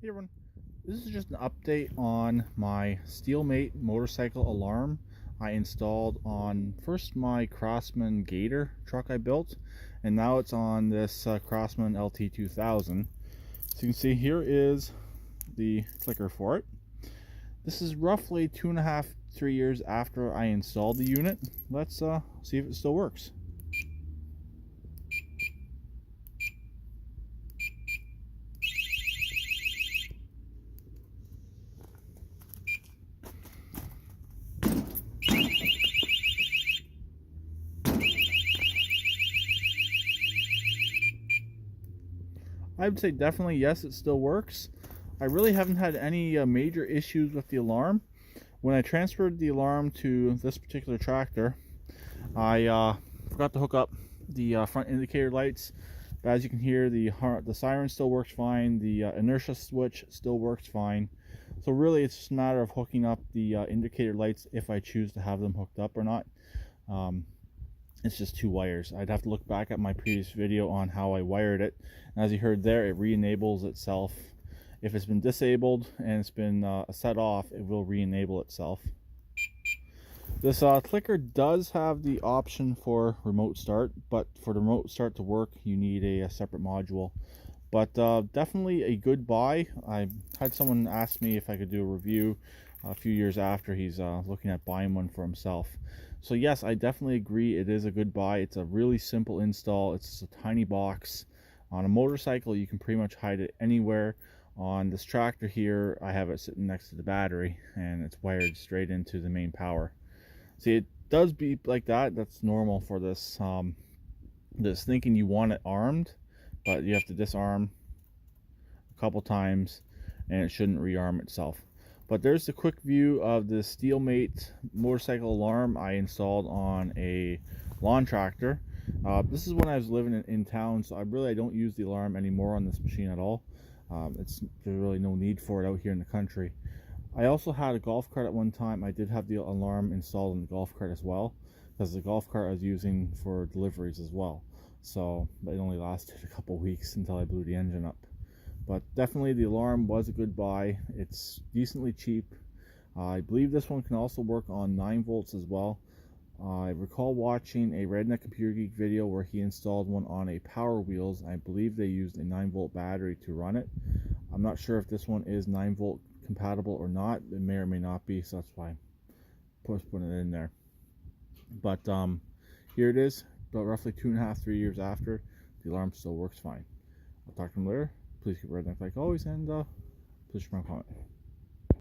Hey everyone, this is just an update on my Steelmate motorcycle alarm I installed on first my Craftsman Gator truck I built, and now it's on this Craftsman LT2000. So you can see here is the clicker for it. This is roughly 2.5–3 years after I installed the unit. Let's see if it still works. I would say definitely yes, it still works. I really haven't had any major issues with the alarm. When I transferred the alarm to this particular tractor, I forgot to hook up the front indicator lights. But as you can hear, the siren still works fine. The inertia switch still works fine. So really, it's just a matter of hooking up the indicator lights if I choose to have them hooked up or not. It's just two wires. I'd have to look back at my previous video on how I wired it. And as you heard there, it re-enables itself. If it's been disabled and it's been set off, it will re-enable itself. This clicker does have the option for remote start, but for the remote start to work, you need a separate module. But definitely a good buy. I had someone ask me if I could do a review a few years after he's looking at buying one for himself. So yes, I definitely agree it is a good buy. It's a really simple install. It's just a tiny box. On a motorcycle, you can pretty much hide it anywhere. On this tractor here, I have it sitting next to the battery, and it's wired straight into the main power. See, it does beep like that. That's normal for this this thinking you want it armed, but you have to disarm a couple times and it shouldn't rearm itself. But there's the quick view of the Steelmate motorcycle alarm I installed on a lawn tractor. This is when I was living in town, so I don't use the alarm anymore on this machine at all. There's really no need for it out here in the country. I also had a golf cart at one time. I did have the alarm installed on the golf cart as well, because the golf cart I was using for deliveries as well. So it only lasted a couple weeks until I blew the engine up. But definitely the alarm was a good buy. It's decently cheap. I believe this one can also work on 9 volts as well. I recall watching a Redneck Computer Geek video where he installed one on a Power Wheels. I believe they used a 9-volt battery to run it. I'm not sure if this one is 9-volt compatible or not. It may or may not be, so that's why I'm putting it in there. But here it is, about roughly 2.5–3 years after. The alarm still works fine. I'll talk to him later. Please keep redneck like always, and please share my comment.